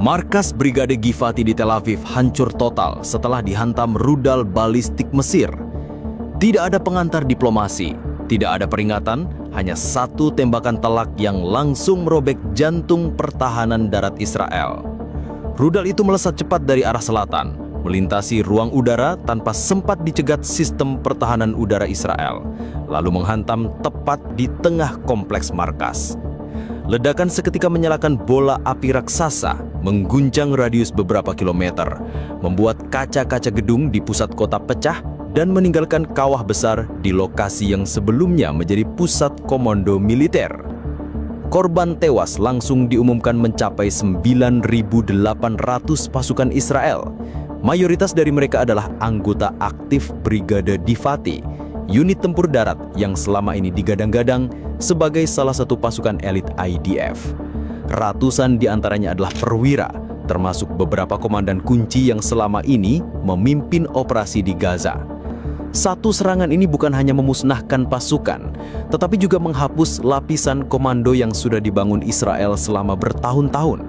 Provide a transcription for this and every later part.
Markas Brigade Givati di Tel Aviv hancur total setelah dihantam rudal balistik Mesir. Tidak ada pengantar diplomasi, tidak ada peringatan, hanya satu tembakan telak yang langsung merobek jantung pertahanan darat Israel. Rudal itu melesat cepat dari arah selatan, melintasi ruang udara tanpa sempat dicegat sistem pertahanan udara Israel, lalu menghantam tepat di tengah kompleks markas. Ledakan seketika menyalakan bola api raksasa, mengguncang radius beberapa kilometer, membuat kaca-kaca gedung di pusat kota pecah dan meninggalkan kawah besar di lokasi yang sebelumnya menjadi pusat komando militer. Korban tewas langsung diumumkan mencapai 9.800 pasukan Israel. Mayoritas dari mereka adalah anggota aktif Brigade Givati, unit tempur darat yang selama ini digadang-gadang sebagai salah satu pasukan elit IDF. Ratusan di antaranya adalah perwira, termasuk beberapa komandan kunci yang selama ini memimpin operasi di Gaza. Satu serangan ini bukan hanya memusnahkan pasukan, tetapi juga menghapus lapisan komando yang sudah dibangun Israel selama bertahun-tahun.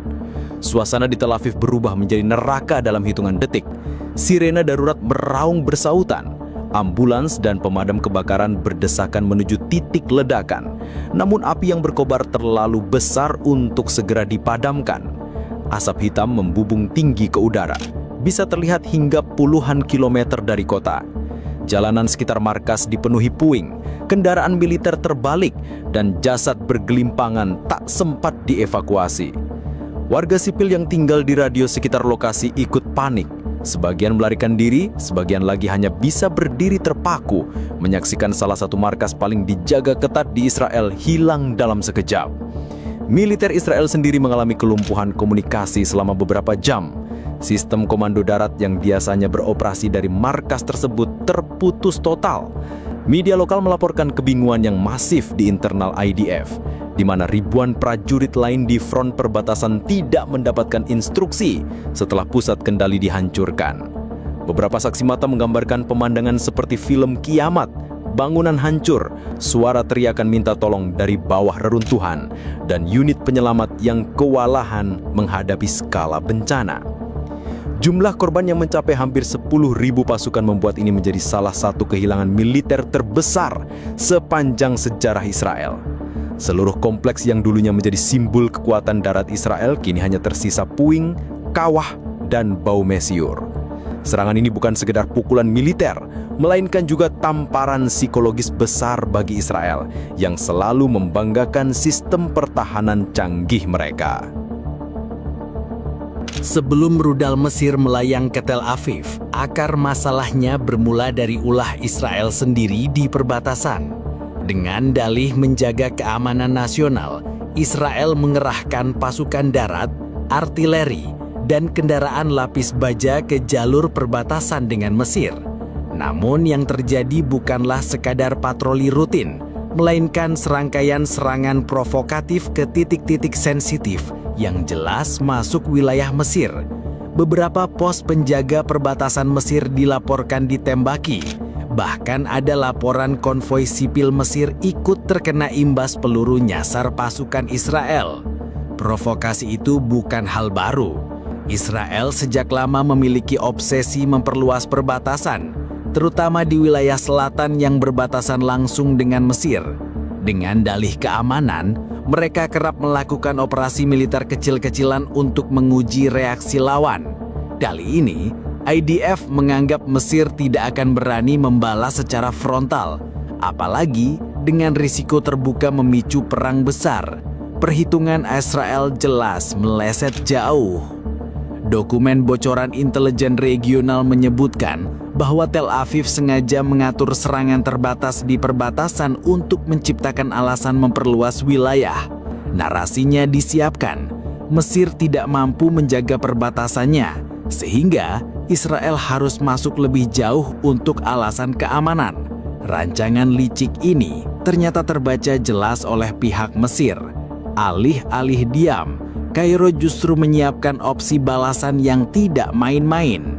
Suasana di Tel Aviv berubah menjadi neraka dalam hitungan detik. Sirena darurat meraung bersautan. Ambulans dan pemadam kebakaran berdesakan menuju titik ledakan. Namun api yang berkobar terlalu besar untuk segera dipadamkan. Asap hitam membubung tinggi ke udara. Bisa terlihat hingga puluhan kilometer dari kota. Jalanan sekitar markas dipenuhi puing, kendaraan militer terbalik, dan jasad bergelimpangan tak sempat dievakuasi. Warga sipil yang tinggal di radius sekitar lokasi ikut panik. Sebagian melarikan diri, sebagian lagi hanya bisa berdiri terpaku, menyaksikan salah satu markas paling dijaga ketat di Israel hilang dalam sekejap. Militer Israel sendiri mengalami kelumpuhan komunikasi selama beberapa jam. Sistem komando darat yang biasanya beroperasi dari markas tersebut terputus total. Media lokal melaporkan kebingungan yang masif di internal IDF, di mana ribuan prajurit lain di front perbatasan tidak mendapatkan instruksi setelah pusat kendali dihancurkan. Beberapa saksi mata menggambarkan pemandangan seperti film kiamat, bangunan hancur, suara teriakan minta tolong dari bawah reruntuhan, dan unit penyelamat yang kewalahan menghadapi skala bencana. Jumlah korban yang mencapai hampir 10.000 pasukan membuat ini menjadi salah satu kehilangan militer terbesar sepanjang sejarah Israel. Seluruh kompleks yang dulunya menjadi simbol kekuatan darat Israel kini hanya tersisa puing, kawah, dan bau mesiur. Serangan ini bukan sekedar pukulan militer, melainkan juga tamparan psikologis besar bagi Israel yang selalu membanggakan sistem pertahanan canggih mereka. Sebelum rudal Mesir melayang ke Tel Aviv, akar masalahnya bermula dari ulah Israel sendiri di perbatasan. Dengan dalih menjaga keamanan nasional, Israel mengerahkan pasukan darat, artileri, dan kendaraan lapis baja ke jalur perbatasan dengan Mesir. Namun yang terjadi bukanlah sekadar patroli rutin, melainkan serangkaian serangan provokatif ke titik-titik sensitif yang jelas masuk wilayah Mesir. Beberapa pos penjaga perbatasan Mesir dilaporkan ditembaki. Bahkan ada laporan konvoi sipil Mesir ikut terkena imbas peluru nyasar pasukan Israel. Provokasi itu bukan hal baru. Israel sejak lama memiliki obsesi memperluas perbatasan, terutama di wilayah selatan yang berbatasan langsung dengan Mesir. Dengan dalih keamanan, mereka kerap melakukan operasi militer kecil-kecilan untuk menguji reaksi lawan. Kali ini, IDF menganggap Mesir tidak akan berani membalas secara frontal, apalagi dengan risiko terbuka memicu perang besar. Perhitungan Israel jelas meleset jauh. Dokumen bocoran intelijen regional menyebutkan bahwa Tel Aviv sengaja mengatur serangan terbatas di perbatasan untuk menciptakan alasan memperluas wilayah. Narasinya disiapkan, Mesir tidak mampu menjaga perbatasannya, sehingga Israel harus masuk lebih jauh untuk alasan keamanan. Rancangan licik ini ternyata terbaca jelas oleh pihak Mesir. Alih-alih diam, Kairo justru menyiapkan opsi balasan yang tidak main-main.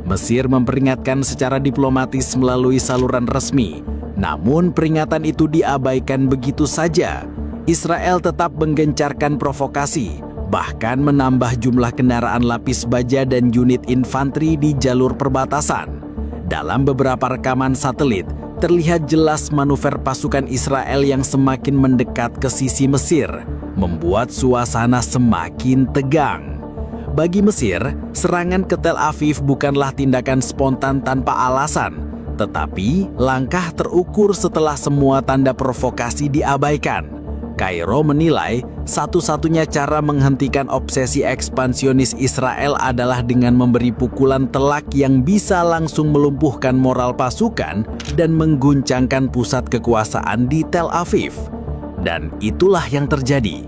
Mesir memperingatkan secara diplomatis melalui saluran resmi, namun peringatan itu diabaikan begitu saja. Israel tetap menggencarkan provokasi, bahkan menambah jumlah kendaraan lapis baja dan unit infanteri di jalur perbatasan. Dalam beberapa rekaman satelit, terlihat jelas manuver pasukan Israel yang semakin mendekat ke sisi Mesir, membuat suasana semakin tegang. Bagi Mesir, serangan ke Tel Aviv bukanlah tindakan spontan tanpa alasan, tetapi langkah terukur setelah semua tanda provokasi diabaikan. Kairo menilai satu-satunya cara menghentikan obsesi ekspansionis Israel adalah dengan memberi pukulan telak yang bisa langsung melumpuhkan moral pasukan dan mengguncangkan pusat kekuasaan di Tel Aviv. Dan itulah yang terjadi.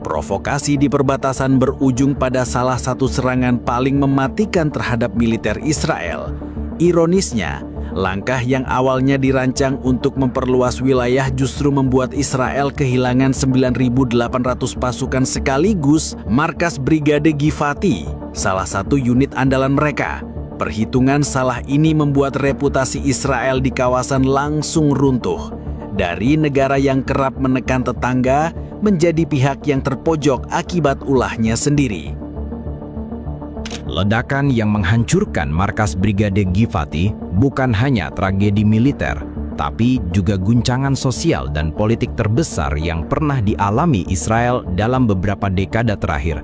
Provokasi di perbatasan berujung pada salah satu serangan paling mematikan terhadap militer Israel. Ironisnya, langkah yang awalnya dirancang untuk memperluas wilayah justru membuat Israel kehilangan 9.800 pasukan sekaligus markas Brigade Givati, salah satu unit andalan mereka. Perhitungan salah ini membuat reputasi Israel di kawasan langsung runtuh. Dari negara yang kerap menekan tetangga, menjadi pihak yang terpojok akibat ulahnya sendiri. Ledakan yang menghancurkan markas Brigade Givati bukan hanya tragedi militer, tapi juga guncangan sosial dan politik terbesar yang pernah dialami Israel dalam beberapa dekade terakhir.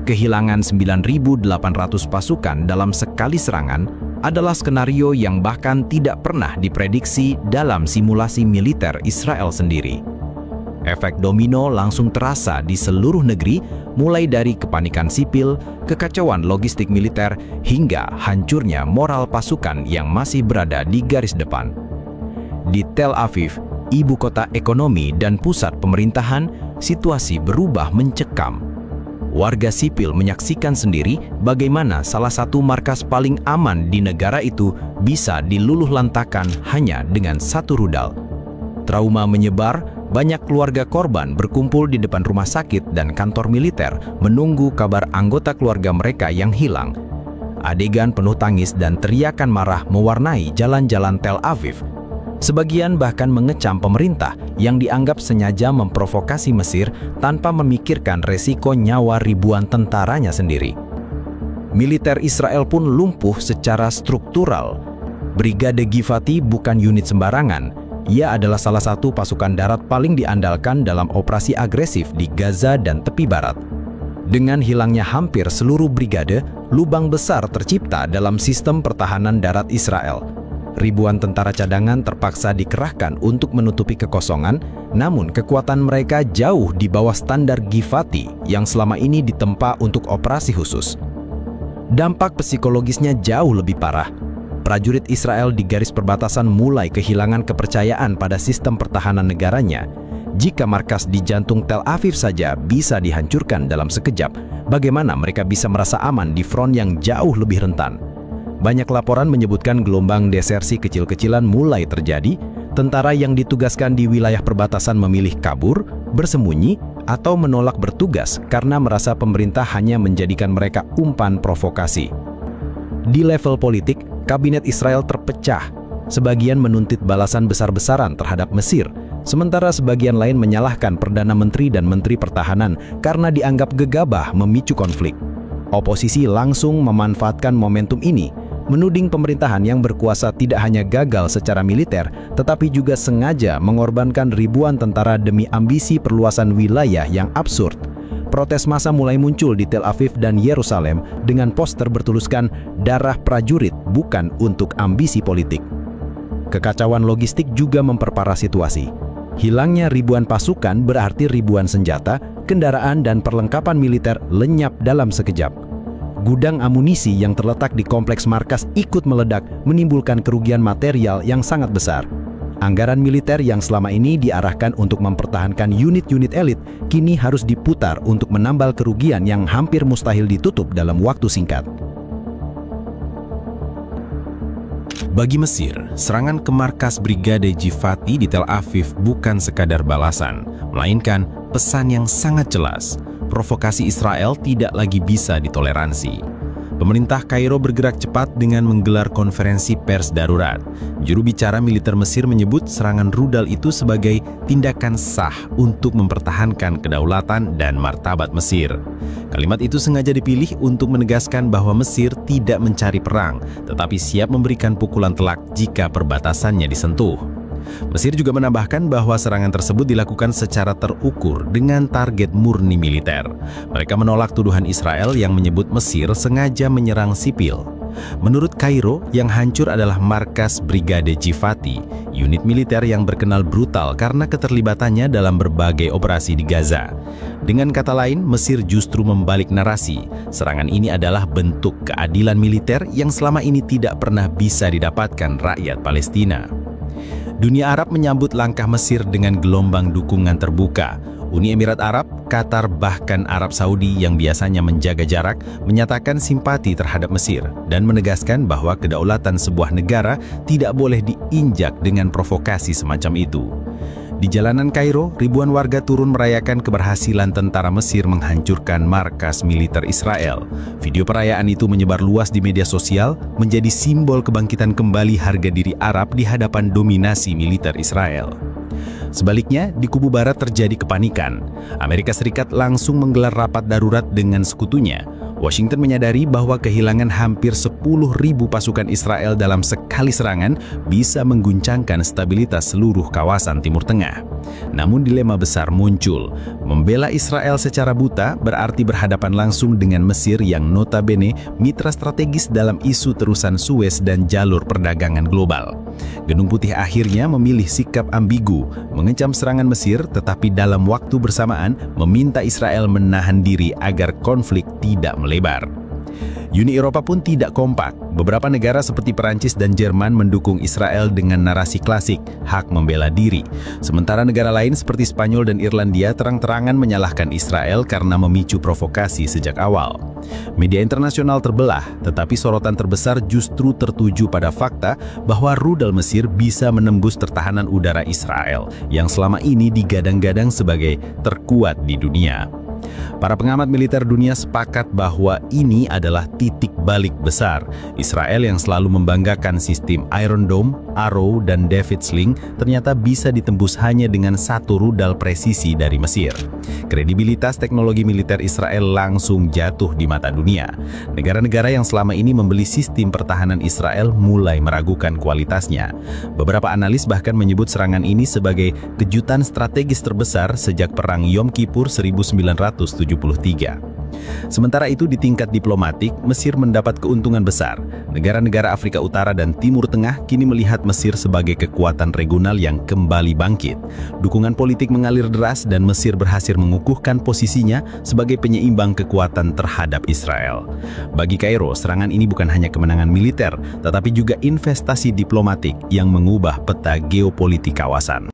Kehilangan 9.800 pasukan dalam sekali serangan adalah skenario yang bahkan tidak pernah diprediksi dalam simulasi militer Israel sendiri. Efek domino langsung terasa di seluruh negeri, mulai dari kepanikan sipil, kekacauan logistik militer, hingga hancurnya moral pasukan yang masih berada di garis depan. Di Tel Aviv, ibu kota ekonomi dan pusat pemerintahan, situasi berubah mencekam. Warga sipil menyaksikan sendiri bagaimana salah satu markas paling aman di negara itu bisa diluluhlantakkan hanya dengan satu rudal. Trauma menyebar, banyak keluarga korban berkumpul di depan rumah sakit dan kantor militer menunggu kabar anggota keluarga mereka yang hilang. Adegan penuh tangis dan teriakan marah mewarnai jalan-jalan Tel Aviv. Sebagian bahkan mengecam pemerintah yang dianggap sengaja memprovokasi Mesir tanpa memikirkan resiko nyawa ribuan tentaranya sendiri. Militer Israel pun lumpuh secara struktural. Brigade Givati bukan unit sembarangan. Ia adalah salah satu pasukan darat paling diandalkan dalam operasi agresif di Gaza dan tepi barat. Dengan hilangnya hampir seluruh brigade, lubang besar tercipta dalam sistem pertahanan darat Israel. Ribuan tentara cadangan terpaksa dikerahkan untuk menutupi kekosongan, namun kekuatan mereka jauh di bawah standar Givati yang selama ini ditempa untuk operasi khusus. Dampak psikologisnya jauh lebih parah. Prajurit Israel di garis perbatasan mulai kehilangan kepercayaan pada sistem pertahanan negaranya. Jika markas di jantung Tel Aviv saja bisa dihancurkan dalam sekejap, bagaimana mereka bisa merasa aman di front yang jauh lebih rentan? Banyak laporan menyebutkan gelombang desersi kecil-kecilan mulai terjadi, tentara yang ditugaskan di wilayah perbatasan memilih kabur, bersembunyi, atau menolak bertugas karena merasa pemerintah hanya menjadikan mereka umpan provokasi. Di level politik, kabinet Israel terpecah. Sebagian menuntut balasan besar-besaran terhadap Mesir, sementara sebagian lain menyalahkan Perdana Menteri dan Menteri Pertahanan karena dianggap gegabah memicu konflik. Oposisi langsung memanfaatkan momentum ini, menuding pemerintahan yang berkuasa tidak hanya gagal secara militer, tetapi juga sengaja mengorbankan ribuan tentara demi ambisi perluasan wilayah yang absurd. Protes massa mulai muncul di Tel Aviv dan Yerusalem dengan poster bertuliskan "Darah prajurit bukan untuk ambisi politik". Kekacauan logistik juga memperparah situasi. Hilangnya ribuan pasukan berarti ribuan senjata, kendaraan, dan perlengkapan militer lenyap dalam sekejap. Gudang amunisi yang terletak di kompleks markas ikut meledak, menimbulkan kerugian material yang sangat besar. Anggaran militer yang selama ini diarahkan untuk mempertahankan unit-unit elit kini harus diputar untuk menambal kerugian yang hampir mustahil ditutup dalam waktu singkat. Bagi Mesir, serangan ke markas Brigade Givati di Tel Aviv bukan sekadar balasan, melainkan pesan yang sangat jelas. Provokasi Israel tidak lagi bisa ditoleransi. Pemerintah Kairo bergerak cepat dengan menggelar konferensi pers darurat. Juru bicara militer Mesir menyebut serangan rudal itu sebagai tindakan sah untuk mempertahankan kedaulatan dan martabat Mesir. Kalimat itu sengaja dipilih untuk menegaskan bahwa Mesir tidak mencari perang, tetapi siap memberikan pukulan telak jika perbatasannya disentuh. Mesir juga menambahkan bahwa serangan tersebut dilakukan secara terukur dengan target murni militer. Mereka menolak tuduhan Israel yang menyebut Mesir sengaja menyerang sipil. Menurut Kairo, yang hancur adalah markas Brigade Givati, unit militer yang berkenal brutal karena keterlibatannya dalam berbagai operasi di Gaza. Dengan kata lain, Mesir justru membalik narasi. Serangan ini adalah bentuk keadilan militer yang selama ini tidak pernah bisa didapatkan rakyat Palestina. Dunia Arab menyambut langkah Mesir dengan gelombang dukungan terbuka. Uni Emirat Arab, Qatar, bahkan Arab Saudi yang biasanya menjaga jarak menyatakan simpati terhadap Mesir dan menegaskan bahwa kedaulatan sebuah negara tidak boleh diinjak dengan provokasi semacam itu. Di jalanan Kairo, ribuan warga turun merayakan keberhasilan tentara Mesir menghancurkan markas militer Israel. Video perayaan itu menyebar luas di media sosial, menjadi simbol kebangkitan kembali harga diri Arab di hadapan dominasi militer Israel. Sebaliknya, di kubu barat terjadi kepanikan. Amerika Serikat langsung menggelar rapat darurat dengan sekutunya. Washington menyadari bahwa kehilangan hampir 10.000 pasukan Israel dalam sekali serangan bisa mengguncangkan stabilitas seluruh kawasan Timur Tengah. Namun dilema besar muncul. Membela Israel secara buta berarti berhadapan langsung dengan Mesir yang notabene mitra strategis dalam isu terusan Suez dan jalur perdagangan global. Gedung Putih akhirnya memilih sikap ambigu, mengecam serangan Mesir tetapi dalam waktu bersamaan meminta Israel menahan diri agar konflik tidak melebar. Uni Eropa pun tidak kompak. Beberapa negara seperti Perancis dan Jerman mendukung Israel dengan narasi klasik, hak membela diri. Sementara negara lain seperti Spanyol dan Irlandia terang-terangan menyalahkan Israel karena memicu provokasi sejak awal. Media internasional terbelah, tetapi sorotan terbesar justru tertuju pada fakta bahwa rudal Mesir bisa menembus pertahanan udara Israel, yang selama ini digadang-gadang sebagai terkuat di dunia. Para pengamat militer dunia sepakat bahwa ini adalah titik balik besar. Israel yang selalu membanggakan sistem Iron Dome, Arrow, dan David Sling ternyata bisa ditembus hanya dengan satu rudal presisi dari Mesir. Kredibilitas teknologi militer Israel langsung jatuh di mata dunia. Negara-negara yang selama ini membeli sistem pertahanan Israel mulai meragukan kualitasnya. Beberapa analis bahkan menyebut serangan ini sebagai kejutan strategis terbesar sejak Perang Yom Kippur 1973. Sementara itu di tingkat diplomatik, Mesir mendapat keuntungan besar. Negara-negara Afrika Utara dan Timur Tengah kini melihat Mesir sebagai kekuatan regional yang kembali bangkit. Dukungan politik mengalir deras dan Mesir berhasil mengukuhkan posisinya sebagai penyeimbang kekuatan terhadap Israel. Bagi Kairo, serangan ini bukan hanya kemenangan militer, tetapi juga investasi diplomatik yang mengubah peta geopolitik kawasan.